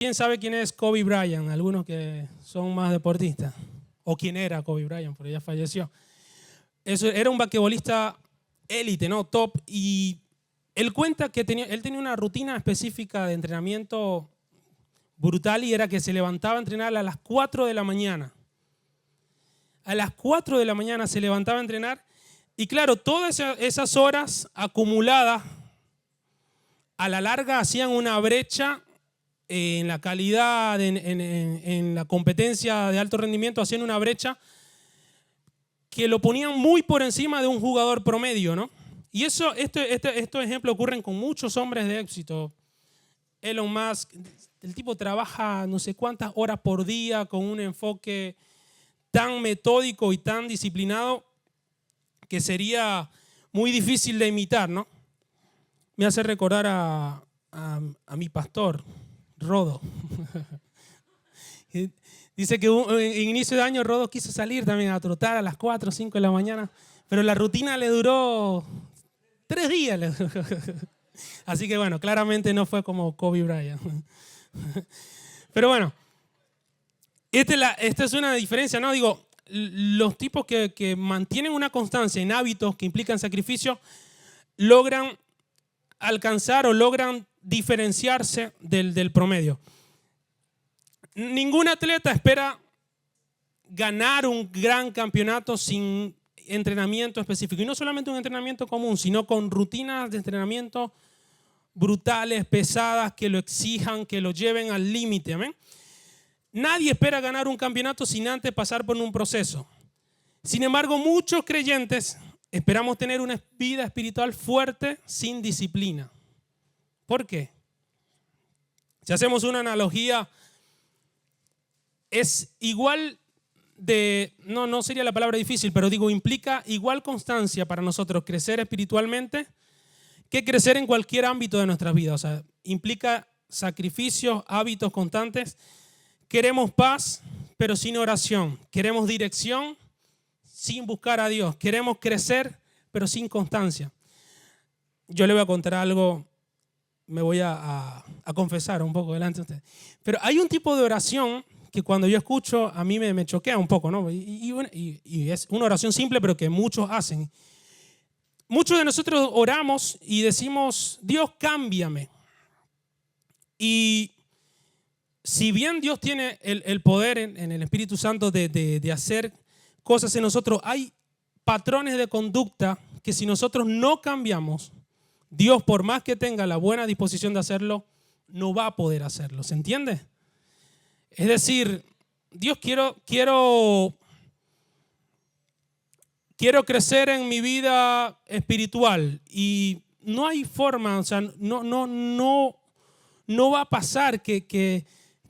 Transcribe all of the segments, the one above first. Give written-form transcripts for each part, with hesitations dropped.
¿Quién sabe quién es Kobe Bryant? Algunos que son más deportistas. O quién era Kobe Bryant, porque ya falleció. Era un basquetbolista élite, ¿no? Top. Y él cuenta que él tenía una rutina específica de entrenamiento brutal y era que se levantaba a entrenar a las 4 de la mañana. A las 4 de la mañana se levantaba a entrenar y claro, todas esas horas acumuladas a la larga hacían una brecha en la calidad, en la competencia de alto rendimiento, hacían una brecha que lo ponían muy por encima de un jugador promedio, ¿no? Y estos ejemplos ocurren con muchos hombres de éxito. Elon Musk, el tipo trabaja no sé cuántas horas por día con un enfoque tan metódico y tan disciplinado que sería muy difícil de imitar, ¿no? Me hace recordar a mi pastor, Rodo. Dice que en inicio de año Rodo quiso salir también a trotar a las 4 o 5 de la mañana, pero la rutina le duró 3 días. Así que bueno, claramente no fue como Kobe Bryant. Pero bueno, esta es una diferencia, ¿no? Digo, los tipos que mantienen una constancia en hábitos que implican sacrificio logran alcanzar o logran diferenciarse del promedio. Ningún atleta espera ganar un gran campeonato sin entrenamiento específico. Y no solamente un entrenamiento común, sino con rutinas de entrenamiento brutales, pesadas, que lo exijan, que lo lleven al límite. ¿Amén? Nadie espera ganar un campeonato sin antes pasar por un proceso. Sin embargo, muchos creyentes esperamos tener una vida espiritual fuerte sin disciplina. ¿Por qué? Si hacemos una analogía, es igual de, no sería la palabra difícil, pero digo, implica igual constancia para nosotros crecer espiritualmente que crecer en cualquier ámbito de nuestras vidas. O sea, implica sacrificios, hábitos constantes. Queremos paz, pero sin oración. Queremos dirección, sin buscar a Dios. Queremos crecer, pero sin constancia. Yo le voy a contar algo, me voy a confesar un poco delante de ustedes. Pero hay un tipo de oración que cuando yo escucho a mí me choquea un poco, ¿no? Y es una oración simple, pero que muchos hacen. Muchos de nosotros oramos y decimos, Dios, cámbiame. Y si bien Dios tiene el poder en el Espíritu Santo de hacer cosas en nosotros, hay patrones de conducta que si nosotros no cambiamos, Dios, por más que tenga la buena disposición de hacerlo, no va a poder hacerlo. ¿Se entiende? Es decir, Dios, quiero crecer en mi vida espiritual y no hay forma, o sea, no va a pasar que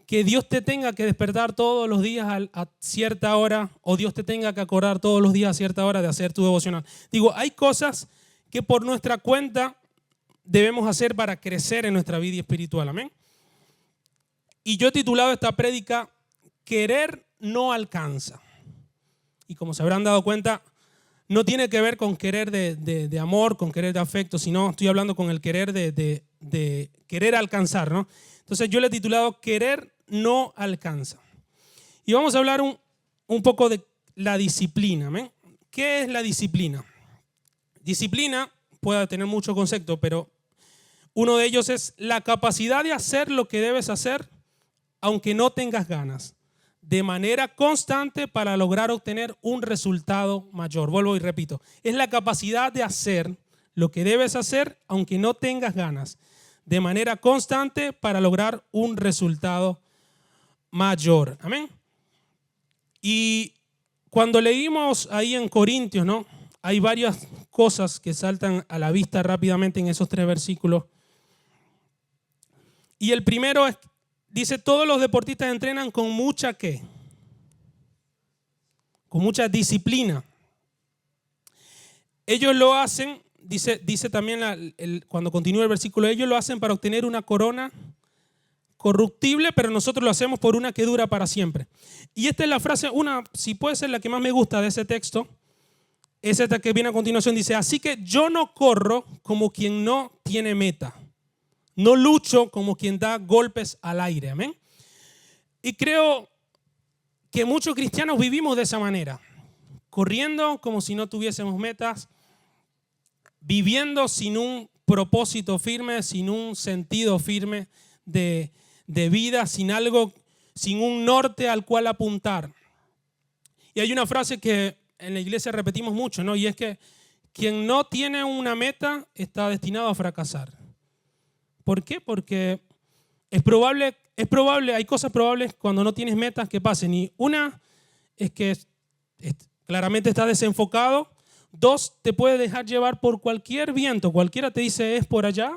Dios te tenga que despertar todos los días a cierta hora o Dios te tenga que acordar todos los días a cierta hora de hacer tu devocional. Digo, hay cosas que por nuestra cuenta debemos hacer para crecer en nuestra vida espiritual. Amén. Y yo he titulado esta prédica, Querer no alcanza. Y como se habrán dado cuenta, no tiene que ver con querer de amor, con querer de afecto, sino estoy hablando con el querer de querer alcanzar, ¿no? Entonces yo le he titulado Querer no alcanza. Y vamos a hablar un poco de la disciplina. ¿Amén? ¿Qué es la disciplina? Disciplina puede tener muchos conceptos, pero uno de ellos es la capacidad de hacer lo que debes hacer aunque no tengas ganas, de manera constante para lograr obtener un resultado mayor. Vuelvo y repito, es la capacidad de hacer lo que debes hacer aunque no tengas ganas, de manera constante para lograr un resultado mayor. Amén. Y cuando leímos ahí en Corintios, ¿no? Hay varias cosas que saltan a la vista rápidamente en esos 3 versículos. Y el primero es, dice, todos los deportistas entrenan con mucha ¿qué? Con mucha disciplina. Ellos lo hacen, dice también cuando continúa el versículo, ellos lo hacen para obtener una corona corruptible, pero nosotros lo hacemos por una que dura para siempre. Y esta es la frase, si puede ser la que más me gusta de ese texto, es esta que viene a continuación, dice, así que yo no corro como quien no tiene meta. No lucho como quien da golpes al aire. Amén. Y creo que muchos cristianos vivimos de esa manera, corriendo como si no tuviésemos metas, viviendo sin un propósito firme, sin un sentido firme de vida, sin algo, sin un norte al cual apuntar. Y hay una frase que en la iglesia repetimos mucho, ¿no? Y es que quien no tiene una meta está destinado a fracasar. ¿Por qué? Porque es probable, hay cosas probables cuando no tienes metas que pasen. Y una es que claramente estás desenfocado. Dos, te puede dejar llevar por cualquier viento. Cualquiera te dice es por allá,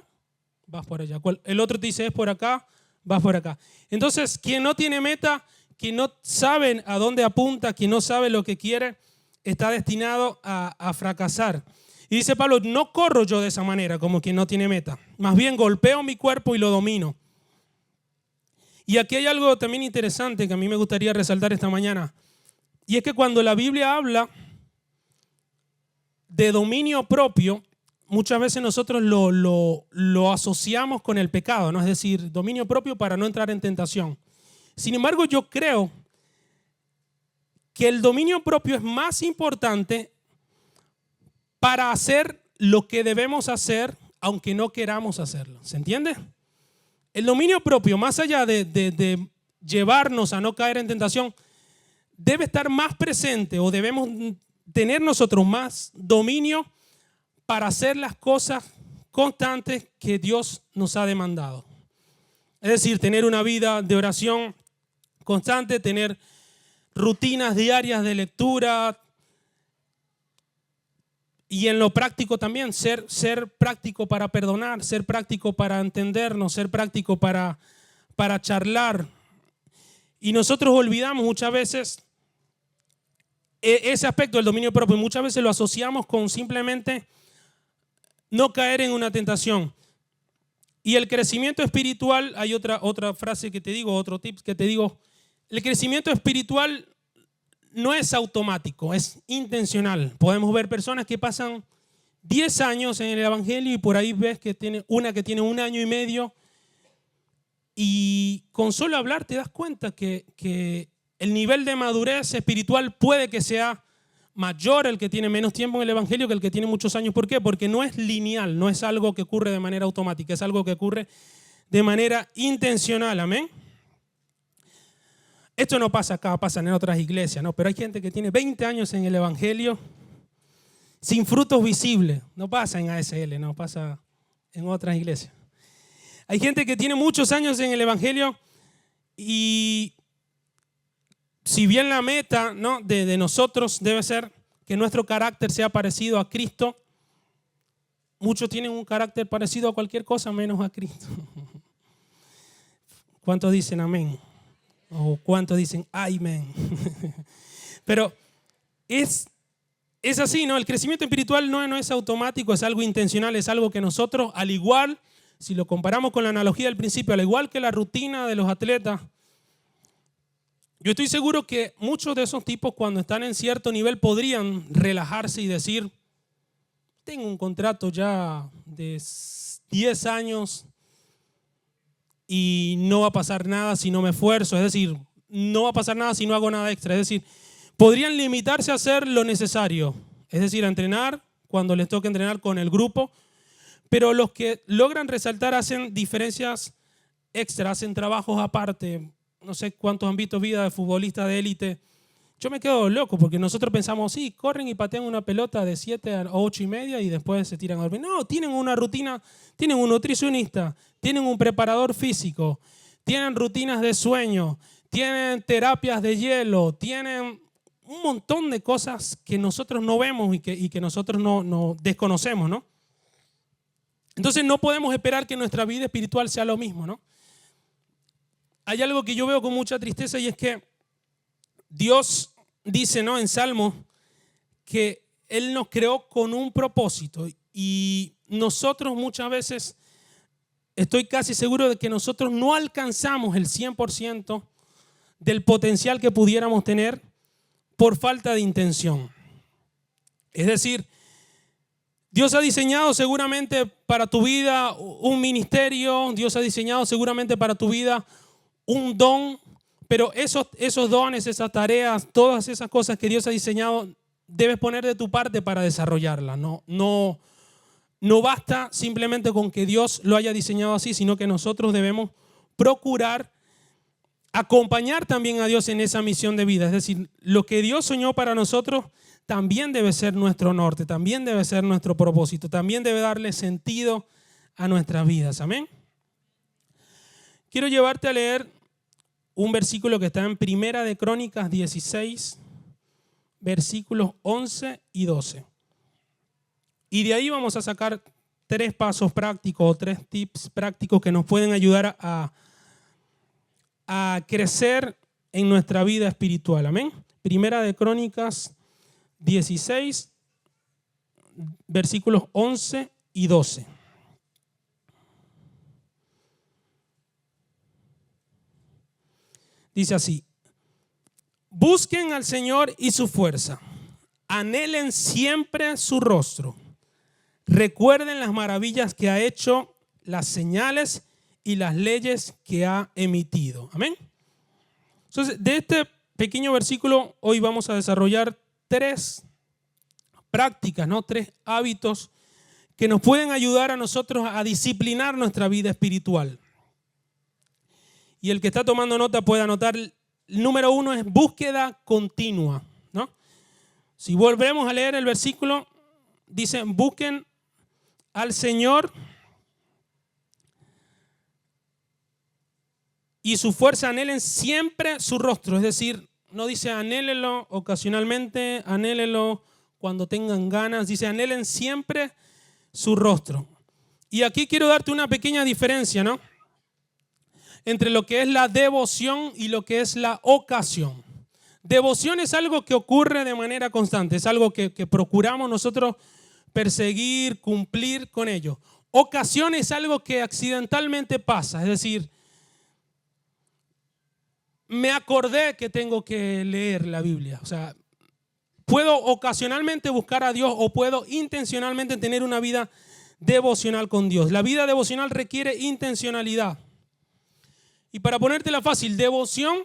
vas por allá. El otro te dice es por acá, vas por acá. Entonces, quien no tiene meta, quien no sabe a dónde apunta, quien no sabe lo que quiere, está destinado a fracasar. Y dice Pablo, no corro yo de esa manera como quien no tiene meta. Más bien golpeo mi cuerpo y lo domino. Y aquí hay algo también interesante que a mí me gustaría resaltar esta mañana. Y es que cuando la Biblia habla de dominio propio, muchas veces nosotros lo asociamos con el pecado, ¿no? Es decir, dominio propio para no entrar en tentación. Sin embargo, yo creo que el dominio propio es más importante para hacer lo que debemos hacer, aunque no queramos hacerlo. ¿Se entiende? El dominio propio, más allá de llevarnos a no caer en tentación, debe estar más presente o debemos tener nosotros más dominio para hacer las cosas constantes que Dios nos ha demandado. Es decir, tener una vida de oración constante, tener rutinas diarias de lectura y en lo práctico también, ser práctico para perdonar, ser práctico para entendernos, ser práctico para charlar. Y nosotros olvidamos muchas veces ese aspecto del dominio propio, muchas veces lo asociamos con simplemente no caer en una tentación. Y el crecimiento espiritual, hay otra frase que te digo, otro tip que te digo, el crecimiento espiritual no es automático, es intencional. Podemos ver personas que pasan 10 años en el Evangelio y por ahí ves que tiene una que tiene 1 año y medio y con solo hablar te das cuenta que el nivel de madurez espiritual puede que sea mayor el que tiene menos tiempo en el Evangelio que el que tiene muchos años. ¿Por qué? Porque no es lineal, no es algo que ocurre de manera automática, es algo que ocurre de manera intencional. Amén. Esto no pasa acá, pasa en otras iglesias, ¿no? Pero hay gente que tiene 20 años en el Evangelio sin frutos visibles. No pasa en ASL, no pasa en otras iglesias. Hay gente que tiene muchos años en el Evangelio y si bien la meta, ¿no?, de nosotros debe ser que nuestro carácter sea parecido a Cristo, muchos tienen un carácter parecido a cualquier cosa menos a Cristo. ¿Cuántos dicen amén? ¿O cuántos dicen amén? Pero es así, ¿no? El crecimiento espiritual no es automático, es algo intencional, es algo que nosotros, al igual, si lo comparamos con la analogía del principio, al igual que la rutina de los atletas, yo estoy seguro que muchos de esos tipos cuando están en cierto nivel podrían relajarse y decir, tengo un contrato ya de 10 años y no va a pasar nada si no me esfuerzo, es decir, no va a pasar nada si no hago nada extra, es decir, podrían limitarse a hacer lo necesario, es decir, a entrenar cuando les toque entrenar con el grupo, pero los que logran resaltar hacen diferencias extras, hacen trabajos aparte. No sé cuántos han visto vida de futbolistas de élite. Yo me quedo loco porque nosotros pensamos, sí, corren y patean una pelota de 7 a 8 y media y después se tiran a dormir. No, tienen una rutina, tienen un nutricionista, tienen un preparador físico, tienen rutinas de sueño, tienen terapias de hielo, tienen un montón de cosas que nosotros no vemos y que nosotros no desconocemos, ¿no? Entonces no podemos esperar que nuestra vida espiritual sea lo mismo, ¿no? Hay algo que yo veo con mucha tristeza y es que Dios dice, ¿no?, en Salmos que Él nos creó con un propósito y nosotros muchas veces, estoy casi seguro de que nosotros no alcanzamos el 100% del potencial que pudiéramos tener por falta de intención. Es decir, Dios ha diseñado seguramente para tu vida un ministerio, Dios ha diseñado seguramente para tu vida un don, Pero esos dones, esas tareas, todas esas cosas que Dios ha diseñado, debes poner de tu parte para desarrollarlas. No basta simplemente con que Dios lo haya diseñado así, sino que nosotros debemos procurar acompañar también a Dios en esa misión de vida. Es decir, lo que Dios soñó para nosotros también debe ser nuestro norte, también debe ser nuestro propósito, también debe darle sentido a nuestras vidas. Amén. Quiero llevarte a leer un versículo que está en Primera de Crónicas 16, versículos 11 y 12. Y de ahí vamos a sacar 3 pasos prácticos o 3 tips prácticos que nos pueden ayudar a crecer en nuestra vida espiritual. Amén. Primera de Crónicas 16, versículos 11 y 12. Dice así: busquen al Señor y su fuerza, anhelen siempre su rostro, recuerden las maravillas que ha hecho, las señales y las leyes que ha emitido. Amén. Entonces, de este pequeño versículo hoy vamos a desarrollar 3 prácticas, 3 hábitos que nos pueden ayudar a nosotros a disciplinar nuestra vida espiritual. Y el que está tomando nota puede anotar. El número 1 es búsqueda continua, ¿no? Si volvemos a leer el versículo, dice: busquen al Señor y su fuerza, anhelen siempre su rostro. Es decir, no dice anhélenlo ocasionalmente, anhélenlo cuando tengan ganas. Dice anhelen siempre su rostro. Y aquí quiero darte una pequeña diferencia, ¿no?, entre lo que es la devoción y lo que es la ocasión. Devoción es algo que ocurre de manera constante, es algo que procuramos nosotros perseguir, cumplir con ello. Ocasión es algo que accidentalmente pasa, es decir, me acordé que tengo que leer la Biblia. O sea, puedo ocasionalmente buscar a Dios o puedo intencionalmente tener una vida devocional con Dios. La vida devocional requiere intencionalidad. Y para ponértela fácil, devoción,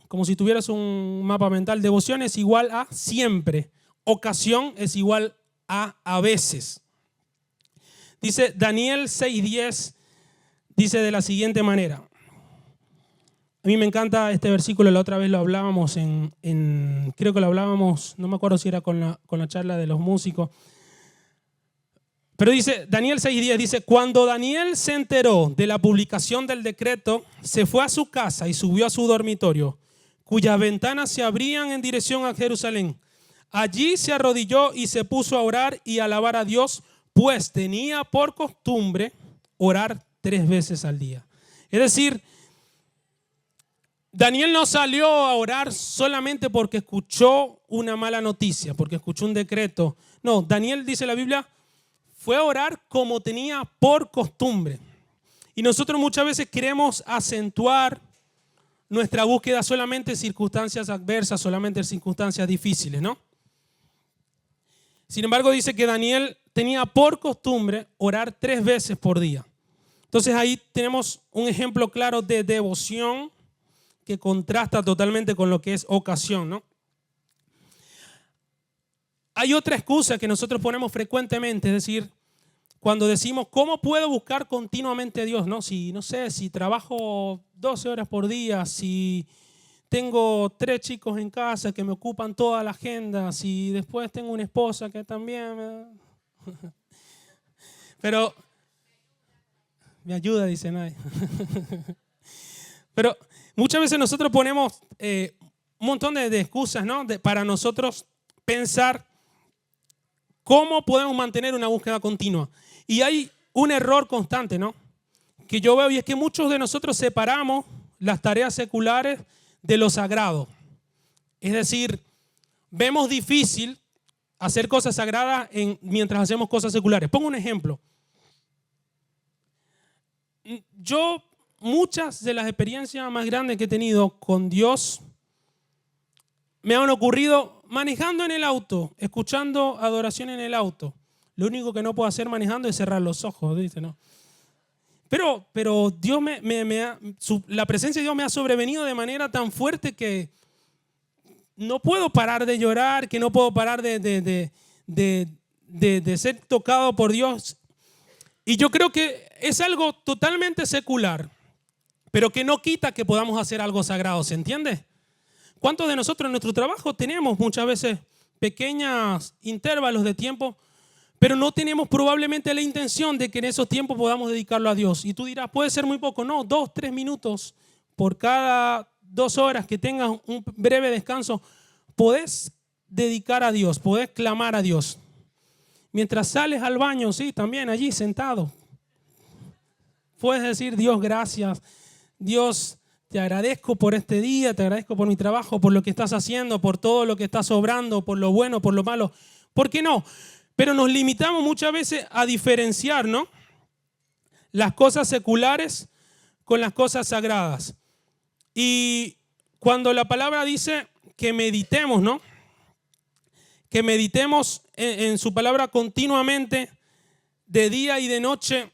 como si tuvieras un mapa mental, devoción es igual a siempre. Ocasión es igual a veces. Dice Daniel 6:10, dice de la siguiente manera. A mí me encanta este versículo, la otra vez lo hablábamos creo que lo hablábamos, no me acuerdo si era con la charla de los músicos. Pero dice, Daniel 6:10 dice: cuando Daniel se enteró de la publicación del decreto, se fue a su casa y subió a su dormitorio, cuyas ventanas se abrían en dirección a Jerusalén. Allí se arrodilló y se puso a orar y a alabar a Dios, pues tenía por costumbre orar 3 veces al día. Es decir, Daniel no salió a orar solamente porque escuchó una mala noticia, porque escuchó un decreto. No, Daniel, dice la Biblia, fue a orar como tenía por costumbre. Y nosotros muchas veces queremos acentuar nuestra búsqueda solamente en circunstancias adversas, solamente en circunstancias difíciles, ¿no? Sin embargo, dice que Daniel tenía por costumbre orar 3 veces por día. Entonces ahí tenemos un ejemplo claro de devoción que contrasta totalmente con lo que es ocasión, ¿no? Hay otra excusa que nosotros ponemos frecuentemente, es decir, cuando decimos, ¿cómo puedo buscar continuamente a Dios? No sé, si trabajo 12 horas por día, si tengo 3 chicos en casa que me ocupan toda la agenda, si después tengo una esposa que también Pero me ayuda, dice nadie. Pero muchas veces nosotros ponemos un montón de excusas, ¿no?, para nosotros pensar cómo podemos mantener una búsqueda continua. Y hay un error constante, ¿no?, que yo veo, y es que muchos de nosotros separamos las tareas seculares de lo sagrado. Es decir, vemos difícil hacer cosas sagradas mientras hacemos cosas seculares. Pongo un ejemplo. Yo, muchas de las experiencias más grandes que he tenido con Dios me han ocurrido manejando en el auto, escuchando adoración en el auto. Lo único que no puedo hacer manejando es cerrar los ojos, dice, ¿no? Pero Dios la presencia de Dios me ha sobrevenido de manera tan fuerte que no puedo parar de llorar, que no puedo parar de ser tocado por Dios. Y yo creo que es algo totalmente secular, pero que no quita que podamos hacer algo sagrado, ¿se entiende? ¿Cuántos de nosotros en nuestro trabajo tenemos muchas veces pequeños intervalos de tiempo, pero no tenemos probablemente la intención de que en esos tiempos podamos dedicarlo a Dios? Y tú dirás, puede ser muy poco. No, 2, 3 minutos por cada 2 horas que tengas un breve descanso, podés dedicar a Dios, podés clamar a Dios. Mientras sales al baño, sí, también allí sentado, puedes decir, Dios, gracias. Dios, te agradezco por este día, te agradezco por mi trabajo, por lo que estás haciendo, por todo lo que está sobrando, por lo bueno, por lo malo. ¿Por qué no? Pero nos limitamos muchas veces a diferenciar, ¿no?, las cosas seculares con las cosas sagradas. Y cuando la palabra dice que meditemos, ¿no?, que meditemos en su palabra continuamente, de día y de noche,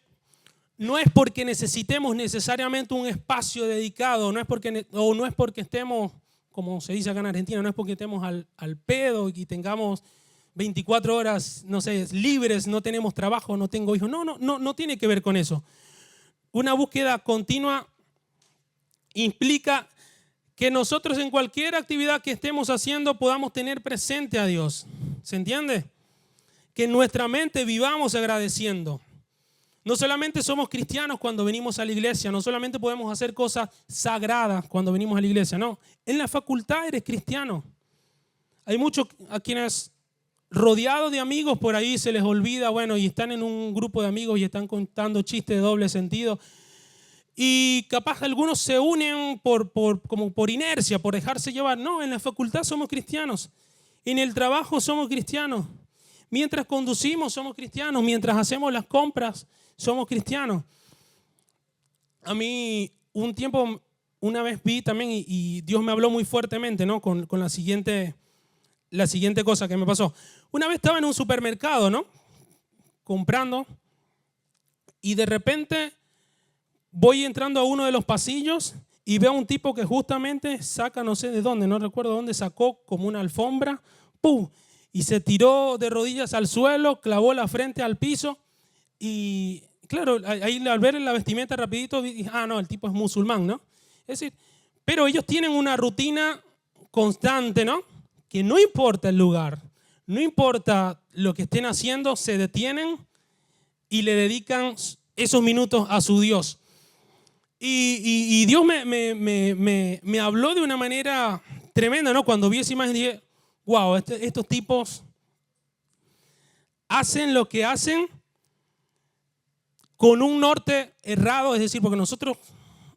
no es porque necesitemos necesariamente un espacio dedicado, no es porque estemos, como se dice acá en Argentina, no es porque estemos al pedo y tengamos 24 horas, no sé, libres, no tenemos trabajo, no tengo hijos. No tiene que ver con eso. Una búsqueda continua implica que nosotros en cualquier actividad que estemos haciendo podamos tener presente a Dios. ¿Se entiende? Que en nuestra mente vivamos agradeciendo. No solamente somos cristianos cuando venimos a la iglesia, no solamente podemos hacer cosas sagradas cuando venimos a la iglesia, no. En la facultad eres cristiano. Hay muchos a quienes rodeados de amigos por ahí se les olvida, bueno, y están en un grupo de amigos y están contando chistes de doble sentido. Y capaz algunos se unen como por inercia, por dejarse llevar. No, en la facultad somos cristianos. En el trabajo somos cristianos. Mientras conducimos somos cristianos. Mientras hacemos las compras somos cristianos. A mí una vez vi también, y Dios me habló muy fuertemente, ¿no?, con la siguiente cosa que me pasó. Una vez estaba en un supermercado, ¿no?, comprando, y de repente voy entrando a uno de los pasillos y veo a un tipo que justamente saca, no sé de dónde, no recuerdo dónde, sacó como una alfombra, ¡pum!, y se tiró de rodillas al suelo, clavó la frente al piso. Y claro, ahí al ver la vestimenta rapidito, dije, no, el tipo es musulmán, ¿no? Es decir, pero ellos tienen una rutina constante, ¿no?, que no importa el lugar, no importa lo que estén haciendo, se detienen y le dedican esos minutos a su Dios. Y Dios me habló de una manera tremenda, ¿no? Cuando vi esa imagen dije, wow, estos tipos hacen lo que hacen con un norte errado, es decir, porque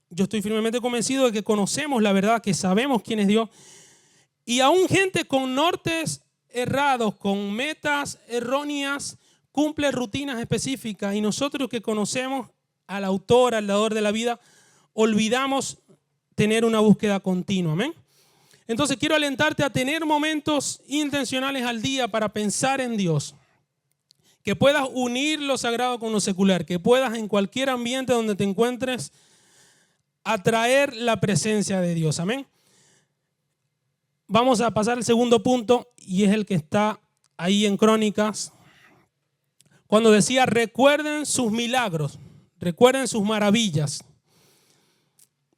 yo estoy firmemente convencido de que conocemos la verdad, que sabemos quién es Dios, y aún gente con nortes errados, con metas erróneas, cumple rutinas específicas, y nosotros que conocemos al autor, al dador de la vida, olvidamos tener una búsqueda continua. ¿Amén? Entonces quiero alentarte a tener momentos intencionales al día para pensar en Dios. Que puedas unir lo sagrado con lo secular, que puedas en cualquier ambiente donde te encuentres atraer la presencia de Dios. Amén. Vamos a pasar al segundo punto y es el que está ahí en Crónicas. Cuando decía, recuerden sus milagros, recuerden sus maravillas.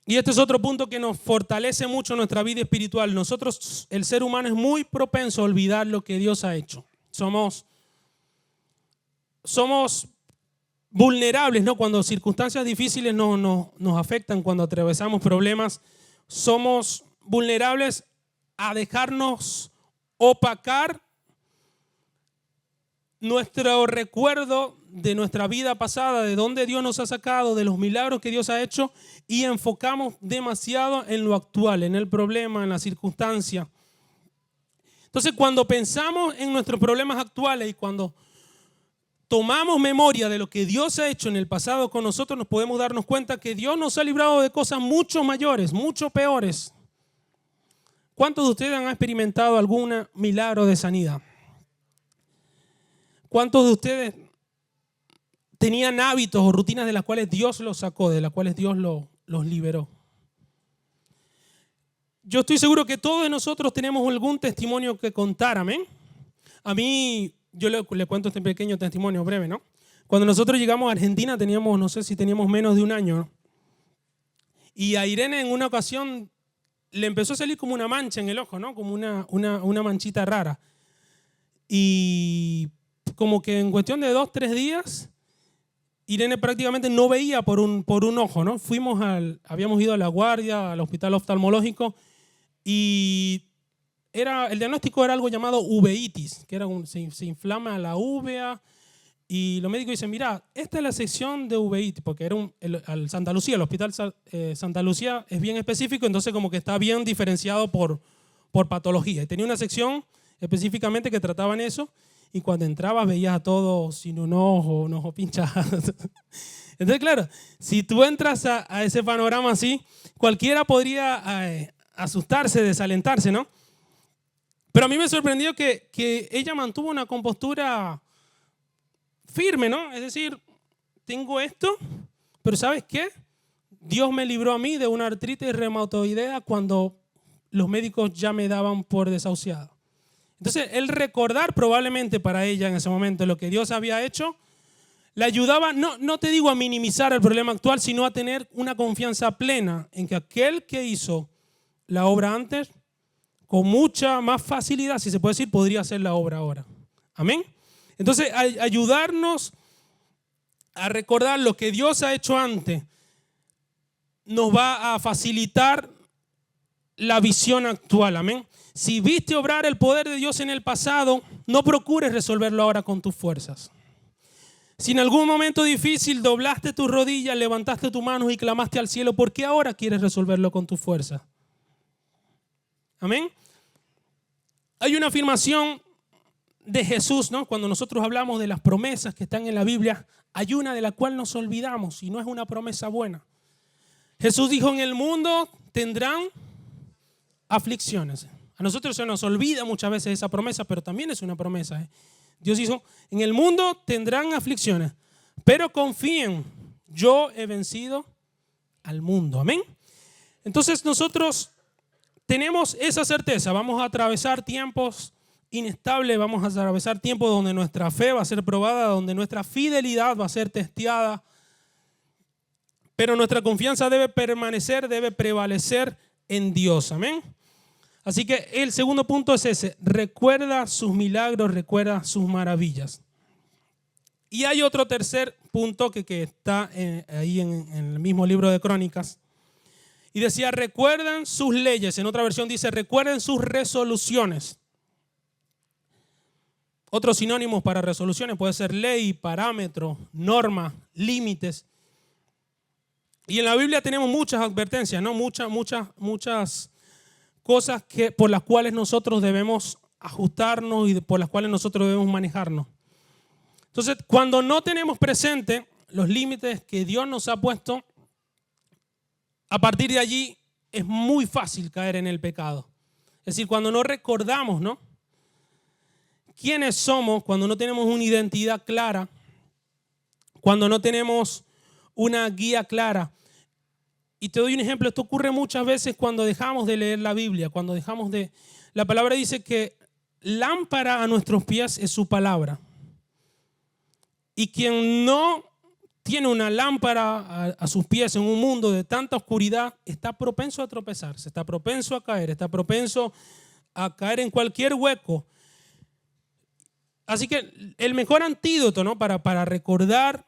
Y este es otro punto que nos fortalece mucho nuestra vida espiritual. Nosotros, el ser humano, es muy propenso a olvidar lo que Dios ha hecho. Somos vulnerables, ¿no? Cuando circunstancias difíciles nos afectan, cuando atravesamos problemas, somos vulnerables a dejarnos opacar nuestro recuerdo de nuestra vida pasada, de dónde Dios nos ha sacado, de los milagros que Dios ha hecho, y enfocamos demasiado en lo actual, en el problema, en la circunstancia. Entonces, cuando pensamos en nuestros problemas actuales y cuando tomamos memoria de lo que Dios ha hecho en el pasado con nosotros, nos podemos darnos cuenta que Dios nos ha librado de cosas mucho mayores, mucho peores. ¿Cuántos de ustedes han experimentado algún milagro de sanidad? ¿Cuántos de ustedes tenían hábitos o rutinas de las cuales Dios los sacó, de las cuales Dios los liberó. Yo estoy seguro que todos nosotros tenemos algún testimonio que contar, amén. A mí, yo le cuento este pequeño testimonio breve, ¿no? Cuando nosotros llegamos a Argentina teníamos, no sé si teníamos menos de un año, ¿no? Y a Irene en una ocasión le empezó a salir como una mancha en el ojo, ¿no? Como una manchita rara. Y como que en cuestión de 2-3 días, Irene prácticamente no veía por un ojo, ¿no? Habíamos ido a La Guardia, al hospital oftalmológico, y el diagnóstico era algo llamado uveitis, que se inflama la uvea, y los médicos dicen, mira, esta es la sección de uveitis, porque era al Santa Lucía, el hospital Santa Lucía es bien específico, entonces como que está bien diferenciado por patología. Y tenía una sección específicamente que trataban eso, y cuando entrabas veías a todos sin un ojo pinchado. Entonces, claro, si tú entras a ese panorama así, cualquiera podría asustarse, desalentarse, ¿no? Pero a mí me sorprendió que ella mantuvo una compostura firme, ¿no? Es decir, tengo esto, pero ¿sabes qué? Dios me libró a mí de una artritis reumatoidea cuando los médicos ya me daban por desahuciado. Entonces, el recordar probablemente para ella en ese momento lo que Dios había hecho, le ayudaba, no te digo a minimizar el problema actual, sino a tener una confianza plena en que aquel que hizo la obra antes, con mucha más facilidad, si se puede decir, podría hacer la obra ahora. Amén. Entonces, ayudarnos a recordar lo que Dios ha hecho antes nos va a facilitar la visión actual. Amén. Si viste obrar el poder de Dios en el pasado, no procures resolverlo ahora con tus fuerzas. Si en algún momento difícil doblaste tus rodillas, levantaste tus manos y clamaste al cielo, ¿por qué ahora quieres resolverlo con tus fuerzas? Amén. Hay una afirmación de Jesús, ¿no? Cuando nosotros hablamos de las promesas que están en la Biblia, hay una de la cual nos olvidamos y no es una promesa buena. Jesús dijo, en el mundo tendrán aflicciones. A nosotros se nos olvida muchas veces esa promesa, pero también es una promesa. Dios dijo, en el mundo tendrán aflicciones, pero confíen, yo he vencido al mundo. Amén. Entonces nosotros tenemos esa certeza, vamos a atravesar tiempos inestables, vamos a atravesar tiempos donde nuestra fe va a ser probada, donde nuestra fidelidad va a ser testeada, pero nuestra confianza debe permanecer, debe prevalecer en Dios. Amén. Así que el segundo punto es ese, recuerda sus milagros, recuerda sus maravillas. Y hay otro tercer punto que está ahí en el mismo libro de Crónicas. Y decía, recuerden sus leyes. En otra versión dice, recuerden sus resoluciones. Otros sinónimos para resoluciones puede ser ley, parámetro, norma, límites. Y en la Biblia tenemos muchas advertencias, ¿no? Muchas cosas por las cuales nosotros debemos ajustarnos y por las cuales nosotros debemos manejarnos. Entonces, cuando no tenemos presente los límites que Dios nos ha puesto, a partir de allí es muy fácil caer en el pecado. Es decir, cuando no recordamos, ¿no?, quiénes somos, cuando no tenemos una identidad clara, cuando no tenemos una guía clara. Y te doy un ejemplo, esto ocurre muchas veces cuando dejamos de leer la Biblia, cuando dejamos de... La palabra dice que lámpara a nuestros pies es su palabra. Y quien no tiene una lámpara a sus pies en un mundo de tanta oscuridad, está propenso a tropezarse, está propenso a caer, está propenso a caer en cualquier hueco. Así que el mejor antídoto, ¿no?, para recordar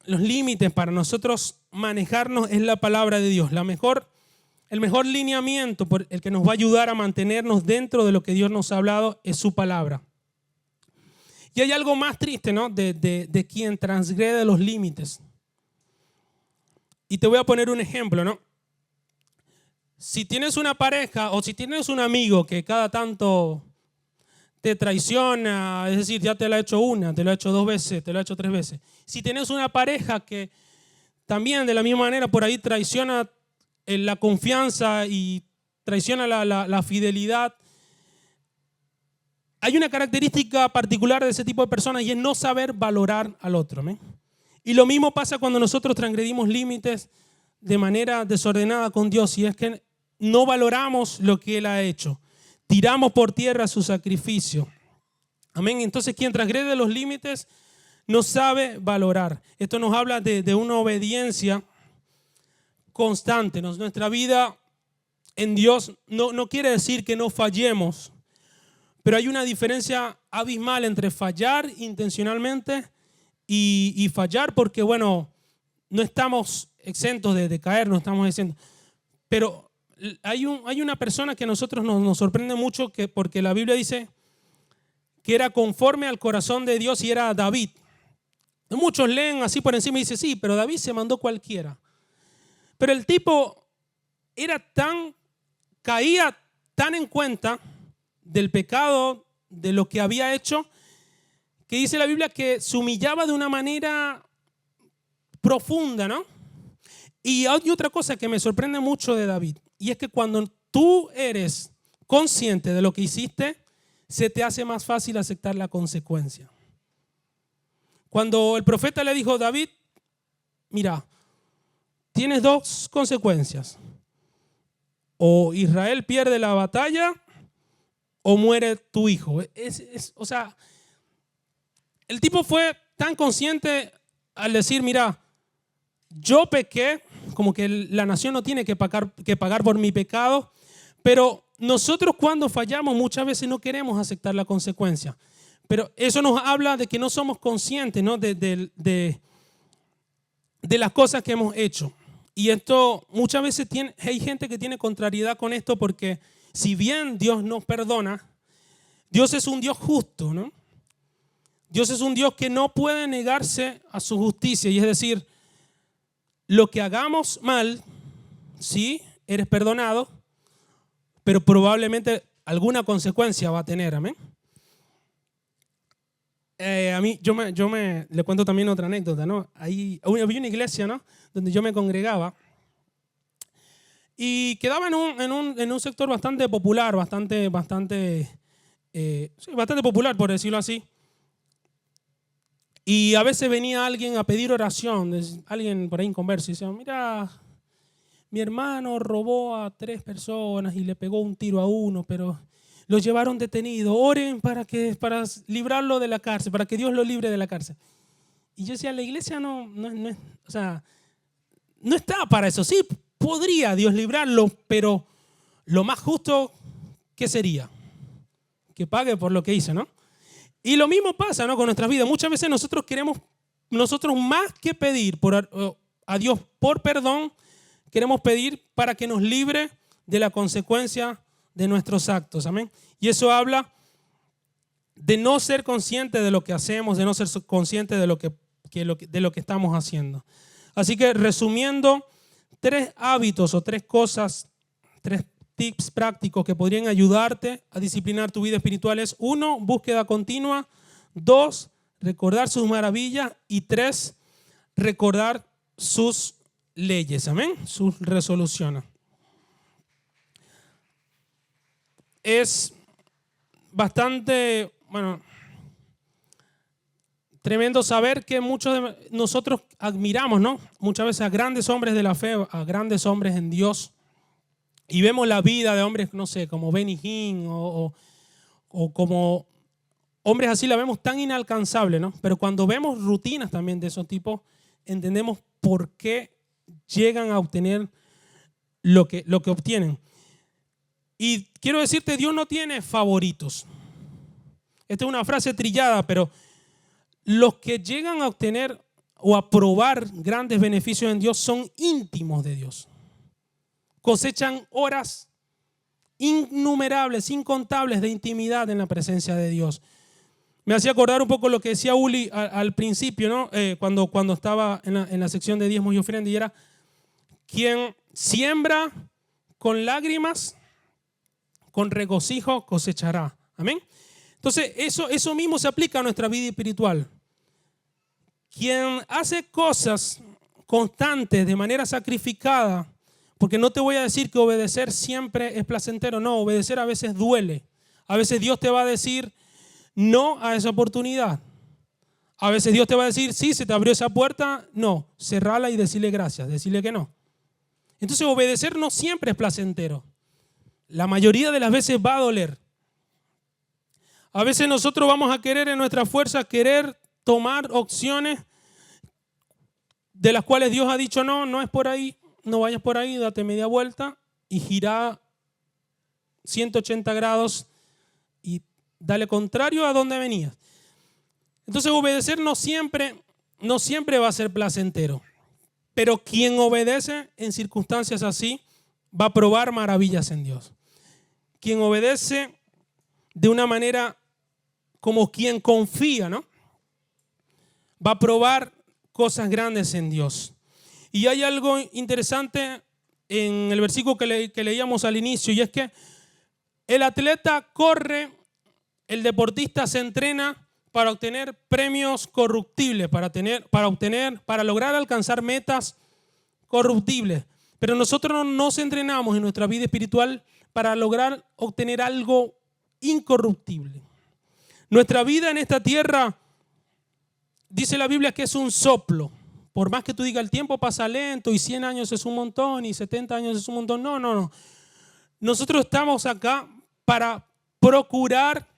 los límites, para nosotros manejarnos, es la palabra de Dios. El mejor lineamiento, el que nos va a ayudar a mantenernos dentro de lo que Dios nos ha hablado, es su palabra. Y hay algo más triste, ¿no?, de quien transgrede los límites. Y te voy a poner un ejemplo, ¿no? Si tienes una pareja o si tienes un amigo que cada tanto te traiciona, es decir, ya te lo ha hecho una, te lo ha hecho 2 veces, te lo ha hecho 3 veces. Si tienes una pareja que también de la misma manera por ahí traiciona la confianza y traiciona la fidelidad, hay una característica particular de ese tipo de personas y es no saber valorar al otro. ¿eh? Y lo mismo pasa cuando nosotros transgredimos límites de manera desordenada con Dios, y es que no valoramos lo que Él ha hecho. Tiramos por tierra su sacrificio. Amén. Entonces, quien transgrede los límites no sabe valorar. Esto nos habla de una obediencia constante. Nuestra vida en Dios no quiere decir que no fallemos, pero hay una diferencia abismal entre fallar intencionalmente y fallar porque, bueno, no estamos exentos de caer, no estamos exentos. Pero hay una persona que a nosotros nos sorprende mucho porque la Biblia dice que era conforme al corazón de Dios y era David. Muchos leen así por encima y dicen, sí, pero David se mandó cualquiera. Pero el tipo caía tan en cuenta del pecado, de lo que había hecho, que dice la Biblia que se humillaba de una manera profunda, ¿no? Y hay otra cosa que me sorprende mucho de David, y es que cuando tú eres consciente de lo que hiciste, se te hace más fácil aceptar la consecuencia. Cuando el profeta le dijo, David, mira, tienes dos consecuencias. O Israel pierde la batalla o muere tu hijo. O sea, el tipo fue tan consciente al decir, mira, yo pequé, como que la nación no tiene que pagar por mi pecado, pero nosotros cuando fallamos muchas veces no queremos aceptar la consecuencia. Pero eso nos habla de que no somos conscientes, ¿no? de las cosas que hemos hecho. Y esto muchas veces hay gente que tiene contrariedad con esto porque si bien Dios nos perdona, Dios es un Dios justo, ¿no? Dios es un Dios que no puede negarse a su justicia. Y es decir, lo que hagamos mal, sí, eres perdonado, pero probablemente alguna consecuencia va a tener, amén. A mí, yo le cuento también otra anécdota, ¿no? Había una iglesia, ¿no? Donde yo me congregaba y quedaba en un sector bastante popular, bastante popular, por decirlo así. Y a veces venía alguien a pedir oración, alguien por ahí inconverso, y decía, mira, mi hermano robó a 3 personas y le pegó un tiro a uno, pero lo llevaron detenido. Oren para librarlo de la cárcel, para que Dios lo libre de la cárcel. Y yo decía, la iglesia no está para eso. Sí, podría Dios librarlo, pero lo más justo, ¿qué sería? Que pague por lo que hizo, ¿no? Y lo mismo pasa, ¿no? Con nuestras vidas. Muchas veces nosotros más que pedir a Dios por perdón, queremos pedir para que nos libre de la consecuencia de nuestros actos. Amén. Y eso habla de no ser consciente de lo que hacemos, de no ser consciente de lo que estamos haciendo. Así que resumiendo, 3 hábitos o 3 cosas, 3 tips prácticos que podrían ayudarte a disciplinar tu vida espiritual es: 1, búsqueda continua; 2, recordar sus maravillas; y 3, recordar sus leyes, amén, sus resoluciones. Es bastante, tremendo saber que muchos de nosotros admiramos, ¿no? Muchas veces a grandes hombres de la fe, a grandes hombres en Dios, y vemos la vida de hombres, no sé, como Benny Hinn o como hombres así, la vemos tan inalcanzable, ¿no? Pero cuando vemos rutinas también de esos tipos, entendemos por qué llegan a obtener lo que obtienen. Y quiero decirte, Dios no tiene favoritos. Esta es una frase trillada, pero los que llegan a obtener o a probar grandes beneficios en Dios son íntimos de Dios. Cosechan horas innumerables, incontables de intimidad en la presencia de Dios. Me hacía acordar un poco lo que decía Uli al principio, ¿no? Cuando estaba en la sección de diezmos y ofrendas, y era: quien siembra con lágrimas, con regocijo cosechará. Amén. Entonces, eso mismo se aplica a nuestra vida espiritual. Quien hace cosas constantes, de manera sacrificada, porque no te voy a decir que obedecer siempre es placentero, no, obedecer a veces duele. A veces Dios te va a decir no a esa oportunidad. A veces Dios te va a decir, sí, se te abrió esa puerta. No, cerrala y decirle gracias, decirle que no. Entonces obedecer no siempre es placentero. La mayoría de las veces va a doler. A veces nosotros vamos a querer en nuestra fuerza, querer tomar opciones de las cuales Dios ha dicho, no, no es por ahí, no vayas por ahí, date media vuelta y gira 180 grados y dale contrario a donde venías. Entonces obedecer no siempre va a ser placentero. Pero quien obedece en circunstancias así va a probar maravillas en Dios. Quien obedece de una manera como quien confía, ¿no? Va a probar cosas grandes en Dios. Y hay algo interesante en el versículo que leíamos al inicio, y es que el atleta corre, el deportista se entrena para obtener premios corruptibles, para lograr alcanzar metas corruptibles. Pero nosotros no nos entrenamos en nuestra vida espiritual para lograr obtener algo incorruptible. Nuestra vida en esta tierra, dice la Biblia, que es un soplo. Por más que tú digas el tiempo pasa lento y 100 años es un montón y 70 años es un montón. No. Nosotros estamos acá para procurar,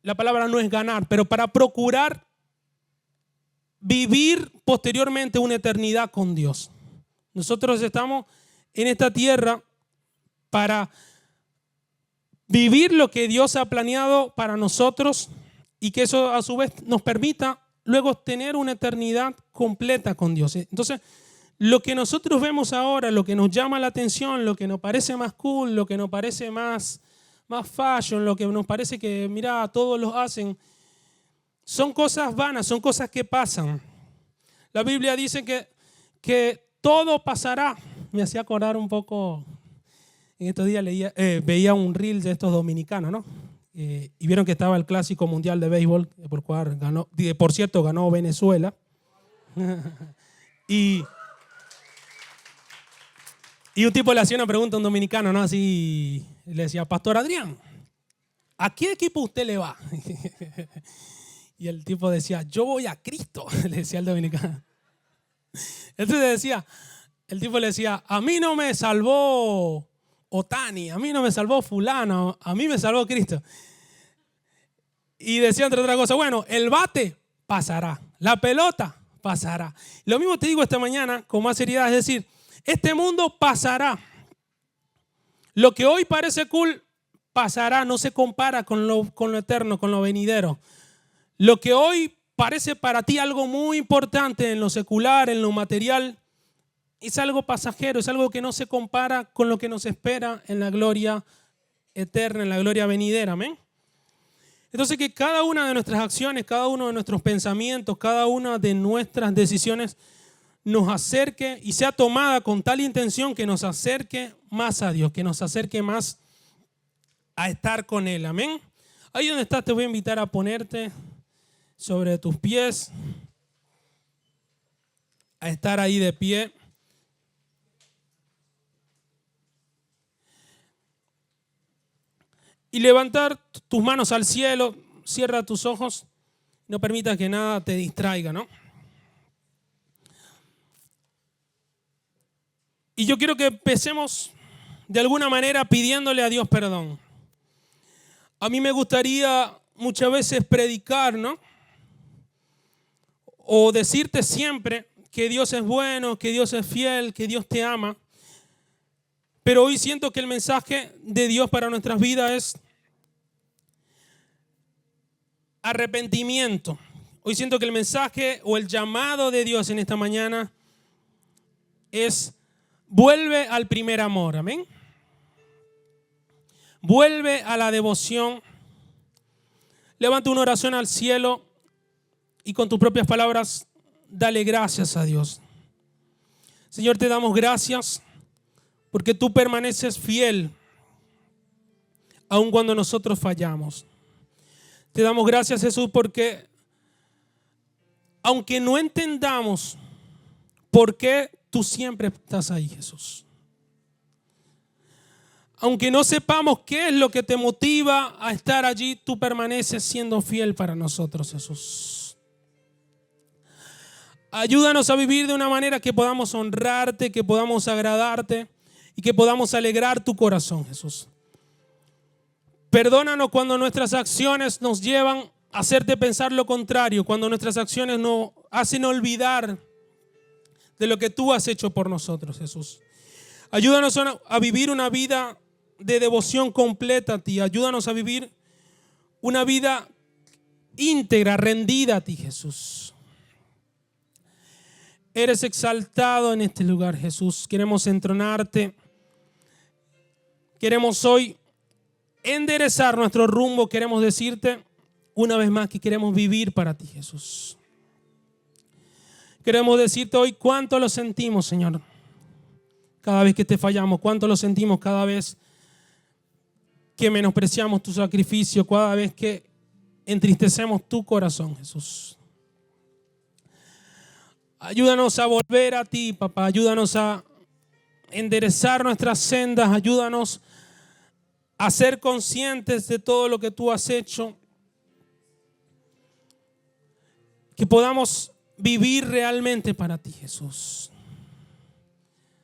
la palabra no es ganar, pero para procurar vivir posteriormente una eternidad con Dios. Nosotros estamos en esta tierra para vivir lo que Dios ha planeado para nosotros y que eso a su vez nos permita luego tener una eternidad completa con Dios. Entonces, lo que nosotros vemos ahora, lo que nos llama la atención, lo que nos parece más cool, lo que nos parece más fashion, lo que nos parece que, mira, todos lo hacen, son cosas vanas, son cosas que pasan. La Biblia dice que todo pasará. Me hacía acordar un poco, en estos días veía un reel de estos dominicanos, ¿no? Y vieron que estaba el Clásico Mundial de Béisbol, por cierto, ganó Venezuela. y un tipo le hacía una pregunta a un dominicano, ¿no? Así le decía, Pastor Adrián, ¿a qué equipo usted le va? Y el tipo decía, yo voy a Cristo, le decía al dominicano. Entonces el tipo le decía, a mí no me salvó Otani, a mí no me salvó fulano, a mí me salvó Cristo. Y decía entre otras cosas, bueno, el bate pasará, la pelota pasará. Lo mismo te digo esta mañana con más seriedad, es decir, este mundo pasará. Lo que hoy parece cool pasará, no se compara con lo eterno, con lo venidero. Lo que hoy parece para ti algo muy importante en lo secular, en lo material, es algo pasajero, es algo que no se compara con lo que nos espera en la gloria eterna, en la gloria venidera. Amén. Entonces que cada una de nuestras acciones, cada uno de nuestros pensamientos, cada una de nuestras decisiones nos acerque y sea tomada con tal intención que nos acerque más a Dios, que nos acerque más a estar con Él. Amén. Ahí donde estás te voy a invitar a ponerte sobre tus pies, a estar ahí de pie. Y levantar tus manos al cielo, cierra tus ojos, no permitas que nada te distraiga, ¿no? Y yo quiero que empecemos de alguna manera pidiéndole a Dios perdón. A mí me gustaría muchas veces predicar, ¿no? O decirte siempre que Dios es bueno, que Dios es fiel, que Dios te ama. Pero hoy siento que el mensaje de Dios para nuestras vidas es arrepentimiento. Hoy siento que el mensaje o el llamado de Dios en esta mañana es vuelve al primer amor. Amén. Vuelve a la devoción. Levanta una oración al cielo y con tus propias palabras dale gracias a Dios. Señor, te damos gracias porque tú permaneces fiel aun cuando nosotros fallamos. Te damos gracias, Jesús, porque aunque no entendamos por qué tú siempre estás ahí, Jesús. Aunque no sepamos qué es lo que te motiva a estar allí, tú permaneces siendo fiel para nosotros, Jesús. Ayúdanos a vivir de una manera que podamos honrarte, que podamos agradarte y que podamos alegrar tu corazón, Jesús. Perdónanos cuando nuestras acciones nos llevan a hacerte pensar lo contrario, cuando nuestras acciones nos hacen olvidar de lo que tú has hecho por nosotros, Jesús. Ayúdanos a vivir una vida de devoción completa a ti. Ayúdanos a vivir una vida íntegra, rendida a ti, Jesús. Eres exaltado en este lugar, Jesús. Queremos entronarte. Queremos hoy enderezar nuestro rumbo. Queremos decirte una vez más que queremos vivir para ti, Jesús. Queremos decirte hoy cuánto lo sentimos, Señor. Cada vez que te fallamos, cuánto lo sentimos cada vez que menospreciamos tu sacrificio, cada vez que entristecemos tu corazón, Jesús. Ayúdanos a volver a ti, papá. Ayúdanos a enderezar nuestras sendas. Ayúdanos a ser conscientes de todo lo que tú has hecho. Que podamos vivir realmente para ti, Jesús.